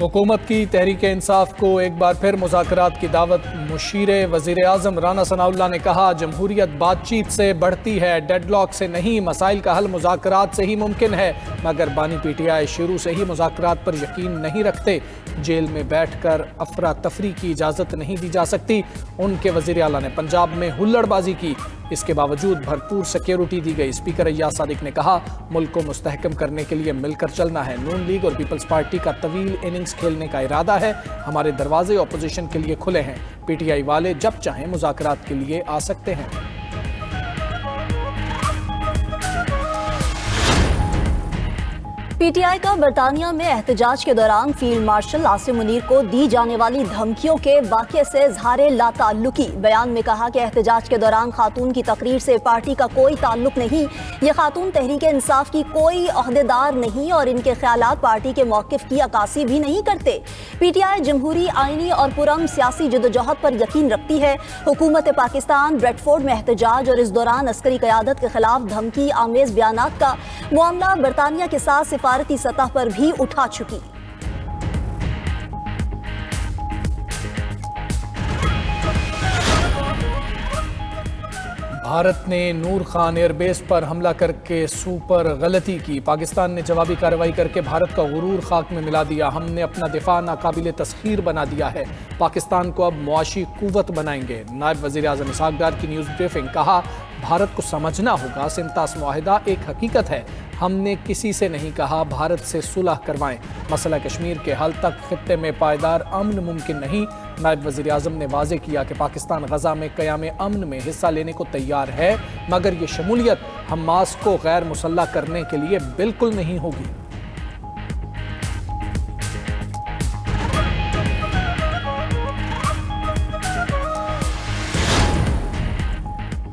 حکومت کی تحریک انصاف کو ایک بار پھر مذاکرات کی دعوت. مشیر وزیر اعظم رانا ثناء اللہ نے کہا جمہوریت بات چیت سے بڑھتی ہے، ڈیڈ لاک سے نہیں. مسائل کا حل مذاکرات سے ہی ممکن ہے، مگر بانی پی ٹی آئی شروع سے ہی مذاکرات پر یقین نہیں رکھتے. جیل میں بیٹھ کر افراتفری کی اجازت نہیں دی جا سکتی. ان کے وزیر اعلیٰ نے پنجاب میں ہلڑ بازی کی، اس کے باوجود بھرپور سیکیورٹی دی گئی. اسپیکر ایاز صادق نے کہا ملک کو مستحکم کرنے کے لیے مل کر چلنا ہے. نون لیگ اور پیپلز پارٹی کا طویل اننگز کھیلنے کا ارادہ ہے. ہمارے دروازے اپوزیشن کے لیے کھلے ہیں. پی ٹی آئی والے جب چاہیں مذاکرات کے لیے آ سکتے ہیں. پی ٹی آئی کا برطانیہ میں احتجاج کے دوران فیلڈ مارشل عاصم منیر کو دی جانے والی دھمکیوں کے واقعے سے اظہار لا تعلقی. بیان میں کہا کہ احتجاج کے دوران خاتون کی تقریر سے پارٹی کا کوئی تعلق نہیں. یہ خاتون تحریک انصاف کی کوئی عہدیدار نہیں اور ان کے خیالات پارٹی کے موقف کی عکاسی بھی نہیں کرتے. پی ٹی آئی جمہوری، آئینی اور پرامن سیاسی جدوجہد پر یقین رکھتی ہے. حکومت پاکستان بریڈ فورڈ میں احتجاج اور اس دوران عسکری قیادت کے خلاف دھمکی آمیز بیانات کا معاملہ برطانیہ کے ساتھ سفارتی سطح پر بھی اٹھا چکی. بھارت نے نور خان ایئر بیس پر حملہ کر کے سپر غلطی کی. پاکستان نے جوابی کارروائی کر کے بھارت کا غرور خاک میں ملا دیا. ہم نے اپنا دفاع ناقابل تسخیر بنا دیا ہے. پاکستان کو اب معاشی قوت بنائیں گے. نائب وزیر اعظم اسحاق ڈار کی نیوز بریفنگ. کہا بھارت کو سمجھنا ہوگا سنتاس معاہدہ ایک حقیقت ہے. ہم نے کسی سے نہیں کہا بھارت سے صلح کروائیں. مسئلہ کشمیر کے حل تک خطے میں پائیدار امن ممکن نہیں. نائب وزیر اعظم نے واضح کیا کہ پاکستان غزہ میں قیام امن میں حصہ لینے کو تیار ہے، مگر یہ شمولیت حماس کو غیر مسلح کرنے کے لیے بالکل نہیں ہوگی.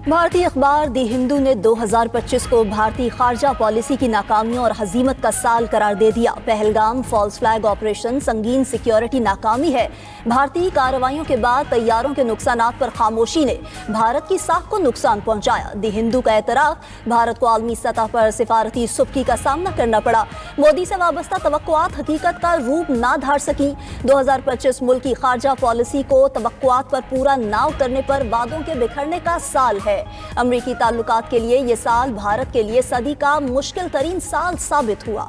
بھارتی اخبار دی ہندو نے 2025 کو بھارتی خارجہ پالیسی کی ناکامیوں اور ہزیمت کا سال قرار دے دیا. پہلگام فالس فلیگ آپریشن سنگین سیکیورٹی ناکامی ہے. بھارتی کارروائیوں کے بعد طیاروں کے نقصانات پر خاموشی نے بھارت کی ساکھ کو نقصان پہنچایا. دی ہندو کا اعتراف بھارت کو عالمی سطح پر سفارتی سبکی کا سامنا کرنا پڑا. مودی سے وابستہ توقعات حقیقت کا روپ نہ دھار سکیں. 2025 ملک کی خارجہ پالیسی کو توقعات پر پورا نہ اترنے پر وعدوں کے بکھرنے کا سال ہے. امریکی تعلقات کے لیے یہ سال بھارت کے لیے صدی کا مشکل ترین سال ثابت ہوا.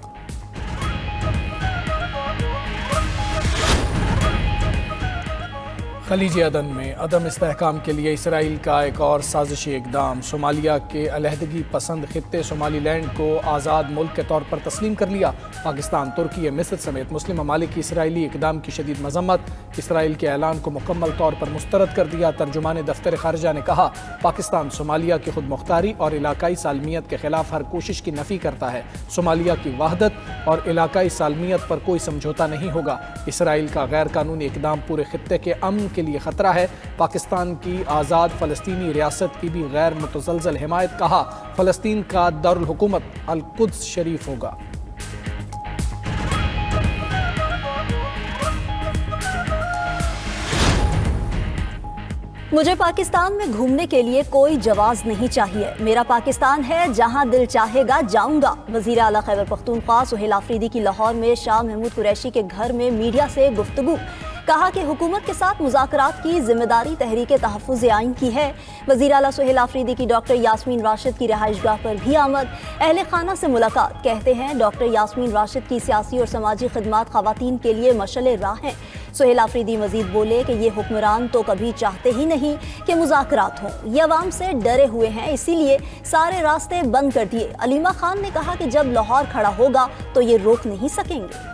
خلیج عدن میں عدم استحکام کے لیے اسرائیل کا ایک اور سازشی اقدام. صومالیہ کے علیحدگی پسند خطے صومالی لینڈ کو آزاد ملک کے طور پر تسلیم کر لیا. پاکستان، ترکی، مصر سمیت مسلم ممالک کی اسرائیلی اقدام کی شدید مذمت. اسرائیل کے اعلان کو مکمل طور پر مسترد کر دیا. ترجمان دفتر خارجہ نے کہا پاکستان صومالیہ کی خود مختاری اور علاقائی سالمیت کے خلاف ہر کوشش کی نفی کرتا ہے. صومالیہ کی وحدت اور علاقائی سالمیت پر کوئی سمجھوتا نہیں ہوگا. اسرائیل کا غیر قانونی اقدام پورے خطے کے امن کے لیے خطرہ ہے. پاکستان کی آزاد فلسطینی ریاست کی بھی غیر متزلزل حمایت. کہا فلسطین کا دارالحکومت القدس شریف ہوگا. مجھے پاکستان میں گھومنے کے لیے کوئی جواز نہیں چاہیے. میرا پاکستان ہے، جہاں دل چاہے گا جاؤں گا. وزیر اعلیٰ خیبر پختونخوا سہیل آفریدی کی لاہور میں شاہ محمود قریشی کے گھر میں میڈیا سے گفتگو. کہا کہ حکومت کے ساتھ مذاکرات کی ذمہ داری تحریک تحفظ آئین کی ہے. وزیر اعلیٰ سہیل آفریدی کی ڈاکٹر یاسمین راشد کی رہائش گاہ پر بھی آمد. اہل خانہ سے ملاقات. کہتے ہیں ڈاکٹر یاسمین راشد کی سیاسی اور سماجی خدمات خواتین کے لیے مشعل راہ ہیں. سہیل آفریدی مزید بولے کہ یہ حکمران تو کبھی چاہتے ہی نہیں کہ مذاکرات ہوں. یہ عوام سے ڈرے ہوئے ہیں، اسی لیے سارے راستے بند کر دیے. علیمہ خان نے کہا کہ جب لاہور کھڑا ہوگا تو یہ روک نہیں سکیں گے.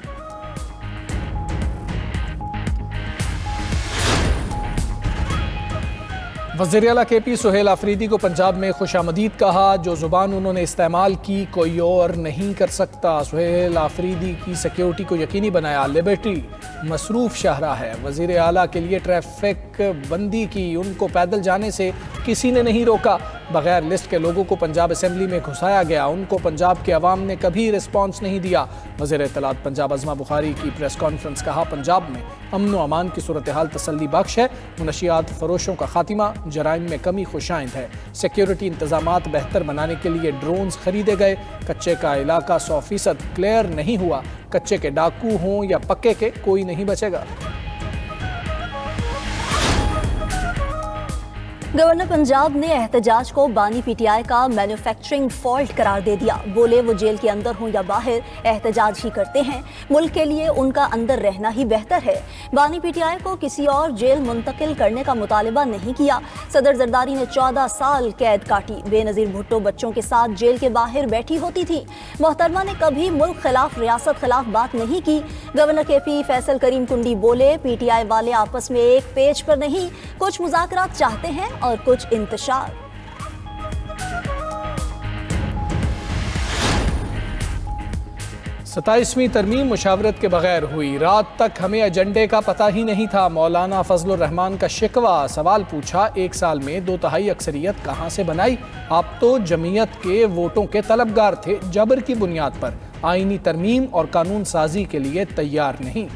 وزیر اعلیٰ کے پی سہیل آفریدی کو پنجاب میں خوش آمدید کہا. جو زبان انہوں نے استعمال کی کوئی اور نہیں کر سکتا. سہیل آفریدی کی سیکیورٹی کو یقینی بنایا. لبرٹی مصروف شاہراہ ہے. وزیر اعلیٰ کے لیے ٹریفک بندی کی. ان کو پیدل جانے سے کسی نے نہیں روکا. بغیر لسٹ کے لوگوں کو پنجاب اسمبلی میں گھسایا گیا، ان کو پنجاب کے عوام نے کبھی رسپانس نہیں دیا۔ وزیر اطلاعات پنجاب عظمہ بخاری کی پریس کانفرنس، کہا پنجاب میں امن و امان کی صورتحال تسلی بخش ہے، منشیات فروشوں کا خاتمہ، جرائم میں کمی خوشائند ہے، سیکیورٹی انتظامات بہتر بنانے کے لیے ڈرونز خریدے گئے، کچے کا علاقہ 100% کلیئر نہیں ہوا، کچے کے ڈاکو ہوں یا پکے کے کوئی نہیں بچے گا۔ گورنر پنجاب نے احتجاج کو بانی پی ٹی آئی کا مینوفیکچرنگ فالٹ قرار دے دیا، بولے وہ جیل کے اندر ہوں یا باہر احتجاج ہی کرتے ہیں، ملک کے لیے ان کا اندر رہنا ہی بہتر ہے۔ بانی پی ٹی آئی کو کسی اور جیل منتقل کرنے کا مطالبہ نہیں کیا۔ صدر زرداری نے 14 سال قید کاٹی، بے نظیر بھٹو بچوں کے ساتھ جیل کے باہر بیٹھی ہوتی تھی۔ محترمہ نے کبھی ملک خلاف ریاست خلاف بات نہیں کی۔ گورنر کے پی فیصل کریم کنڈی بولے پی ٹی آئی والے آپس میں ایک پیج پر نہیں، کچھ مذاکرات چاہتے ہیں اور کچھ انتشار۔ 27ویں ترمیم مشاورت کے بغیر ہوئی، رات تک ہمیں ایجنڈے کا پتہ ہی نہیں تھا، مولانا فضل الرحمان کا شکوہ۔ سوال پوچھا 1 سال میں 2/3 اکثریت کہاں سے بنائی؟ آپ تو جمعیت کے ووٹوں کے طلبگار تھے، جبر کی بنیاد پر آئینی ترمیم اور قانون سازی کے لیے تیار نہیں۔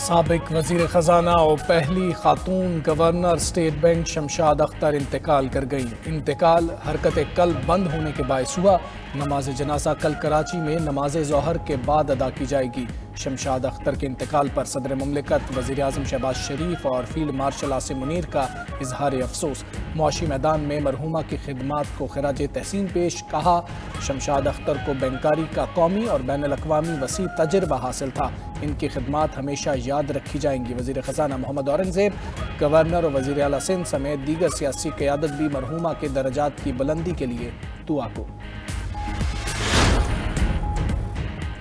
سابق وزیر خزانہ اور پہلی خاتون governor state bank Shamshad Akhtar انتقال کر گئی۔ انتقال حرکت قلب بند ہونے کے باعث ہوا۔ نماز جنازہ کل کراچی میں نماز ظہر کے بعد ادا کی جائے گی۔ شمشاد اختر کے انتقال پر صدر مملکت، وزیر اعظم شہباز شریف اور فیلڈ مارشل عاصم منیر کا اظہار افسوس۔ معاشی میدان میں مرحومہ کی خدمات کو خراج تحسین پیش، کہا شمشاد اختر کو بینکاری کا قومی اور بین الاقوامی وسیع تجربہ حاصل تھا، ان کی خدمات ہمیشہ یاد رکھی جائیں گی۔ وزیر خزانہ محمد اورنگزیب، گورنر اور وزیر اعلیٰ سندھ سمیت دیگر سیاسی قیادت بھی مرحومہ کے درجات کی بلندی کے لیے دعا کو۔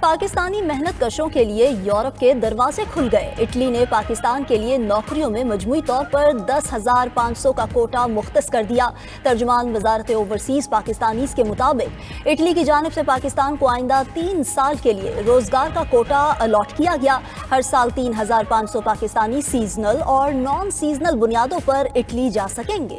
پاکستانی محنت کشوں کے لیے یورپ کے دروازے کھل گئے۔ اٹلی نے پاکستان کے لیے نوکریوں میں مجموعی طور پر 10,500 کا کوٹا مختص کر دیا۔ ترجمان وزارت اوورسیز پاکستانیز کے مطابق اٹلی کی جانب سے پاکستان کو آئندہ 3 سال کے لیے روزگار کا کوٹا الاٹ کیا گیا۔ ہر سال 3,500 پاکستانی سیزنل اور نان سیزنل بنیادوں پر اٹلی جا سکیں گے۔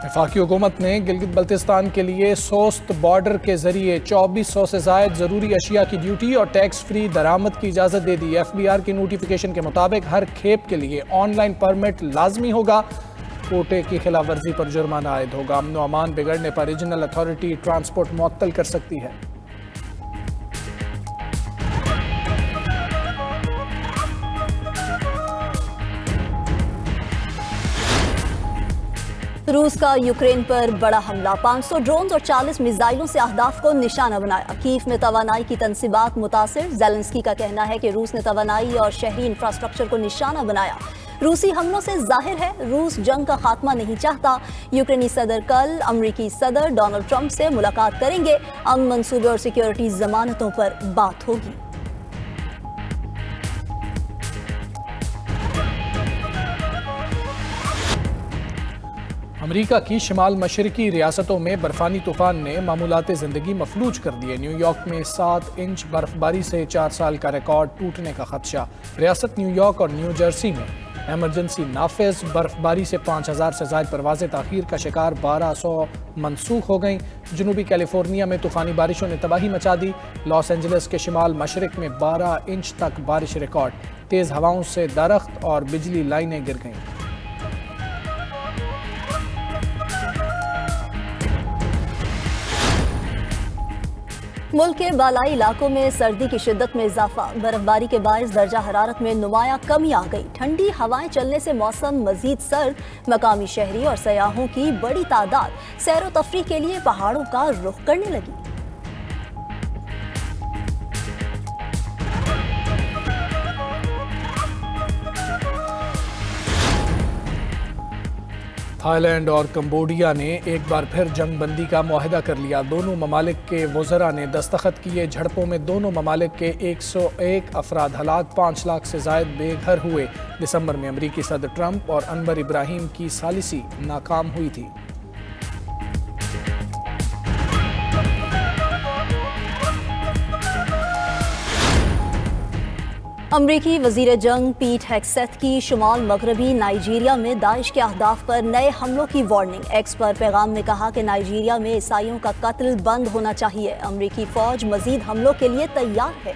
وفاقی حکومت نے گلگت بلتستان کے لیے سوست بارڈر کے ذریعے 2400 سے زائد ضروری اشیاء کی ڈیوٹی اور ٹیکس فری درآمد کی اجازت دے دی۔ ایف بی آر کی نوٹیفیکیشن کے مطابق ہر کھیپ کے لیے آن لائن پرمٹ لازمی ہوگا، کوٹے کی خلاف ورزی پر جرمانہ عائد ہوگا۔ امن و امان بگڑنے پر ریجنل اتھارٹی ٹرانسپورٹ معطل کر سکتی ہے۔ روس کا یوکرین پر بڑا حملہ، 500 ڈرونز اور 40 میزائلوں سے اہداف کو نشانہ بنایا۔ کیف میں توانائی کی تنصیبات متاثر، زیلنسکی کا کہنا ہے کہ روس نے توانائی اور شہری انفراسٹرکچر کو نشانہ بنایا۔ روسی حملوں سے ظاہر ہے روس جنگ کا خاتمہ نہیں چاہتا۔ یوکرینی صدر کل امریکی صدر ڈونلڈ ٹرمپ سے ملاقات کریں گے، امن منصوبے اور سیکیورٹی ضمانتوں پر بات ہوگی۔ امریکہ کی شمال مشرقی ریاستوں میں برفانی طوفان نے معمولات زندگی مفلوج کر دیے۔ نیو یارک میں 7 انچ برف باری سے 4 سال کا ریکارڈ ٹوٹنے کا خدشہ۔ ریاست نیو یارک اور نیو جرسی میں ایمرجنسی نافذ، برف باری سے 5000 سے زائد پروازیں تاخیر کا شکار، 1200 منسوخ ہو گئیں۔ جنوبی کیلیفورنیا میں طوفانی بارشوں نے تباہی مچا دی۔ لاس اینجلس کے شمال مشرق میں 12 انچ تک بارش ریکارڈ، تیز ہواؤں سے درخت اور بجلی لائنیں گر گئیں۔ ملک کے بالائی علاقوں میں سردی کی شدت میں اضافہ، برف باری کے باعث درجہ حرارت میں نمایاں کمی آ گئی۔ ٹھنڈی ہوائیں چلنے سے موسم مزید سرد، مقامی شہری اور سیاحوں کی بڑی تعداد سیر و تفریح کے لیے پہاڑوں کا رخ کرنے لگی۔ تھائی لینڈ اور کمبوڈیا نے ایک بار پھر جنگ بندی کا معاہدہ کر لیا۔ دونوں ممالک کے وزراء نے دستخط کیے۔ جھڑپوں میں دونوں ممالک کے 101 افراد ہلاک، 5 لاکھ سے زائد بے گھر ہوئے۔ دسمبر میں امریکی صدر ٹرمپ اور انور ابراہیم کی ثالثی ناکام ہوئی تھی۔ امریکی وزیر جنگ پیٹ ہیگسیتھ کی شمال مغربی نائجیریا میں داعش کے اہداف پر نئے حملوں کی وارننگ۔ ایکس پر پیغام میں کہا کہ نائجیریا میں عیسائیوں کا قتل بند ہونا چاہیے۔ امریکی فوج مزید حملوں کے لیے تیار ہے۔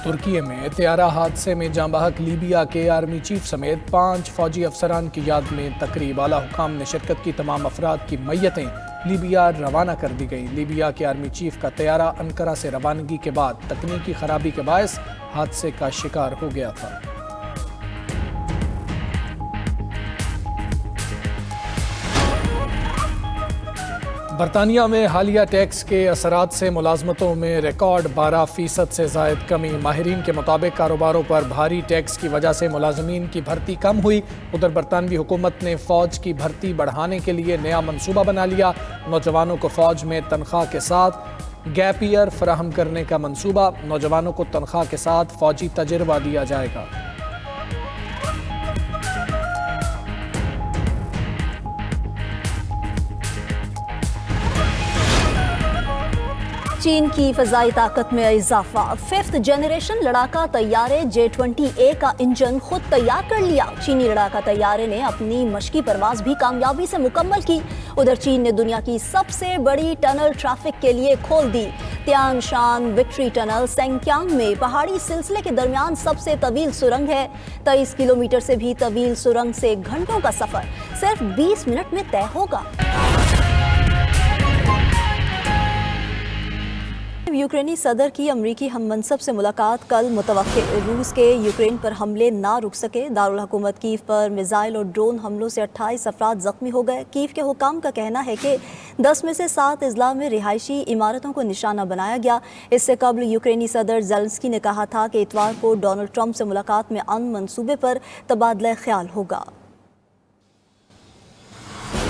ترکی میں طیارہ حادثے میں جاں بحق لیبیا کے آرمی چیف سمیت 5 فوجی افسران کی یاد میں تقریب۔ اعلیٰ حکام نے شرکت کی تمام افراد کی میتیں لیبیا روانہ کر دی گئیں۔ لیبیا کے آرمی چیف کا طیارہ انقرہ سے روانگی کے بعد تکنیکی خرابی کے باعث حادثے کا شکار ہو گیا تھا۔ برطانیہ میں حالیہ ٹیکس کے اثرات سے ملازمتوں میں ریکارڈ 12% سے زائد کمی۔ ماہرین کے مطابق کاروباروں پر بھاری ٹیکس کی وجہ سے ملازمین کی بھرتی کم ہوئی۔ ادھر برطانوی حکومت نے فوج کی بھرتی بڑھانے کے لیے نیا منصوبہ بنا لیا۔ نوجوانوں کو فوج میں تنخواہ کے ساتھ گیپ ایئر فراہم کرنے کا منصوبہ۔ نوجوانوں کو تنخواہ کے ساتھ فوجی تجربہ دیا جائے گا۔ چین کی فضائی طاقت میں اضافہ۔ 5th جنریشن لڑاکا طیارے J-20A کا انجن خود تیار کر لیا۔ چینی لڑاکا طیارے نے اپنی مشقی پرواز بھی کامیابی سے مکمل کی۔ ادھر چین نے دنیا کی سب سے بڑی ٹنل ٹریفک کے لیے کھول دی۔ تیان شان وکٹری ٹنل سینکیانگ میں پہاڑی سلسلے کے درمیان سب سے طویل سرنگ ہے۔ 23 کلومیٹر سے بھی طویل سرنگ سے گھنٹوں کا سفر صرف 20 منٹ میں طے ہوگا۔ یوکرینی صدر کی امریکی ہم منصب سے ملاقات کل متوقع۔ روس کے یوکرین پر حملے نہ رک سکے۔ دارالحکومت کیف پر میزائل اور ڈرون حملوں سے 28 افراد زخمی ہو گئے۔ کیف کے حکام کا کہنا ہے کہ 10 میں سے 7 اضلاع میں رہائشی عمارتوں کو نشانہ بنایا گیا۔ اس سے قبل یوکرینی صدر زیلنسکی نے کہا تھا کہ اتوار کو ڈونلڈ ٹرمپ سے ملاقات میں امن منصوبے پر تبادلہ خیال ہوگا۔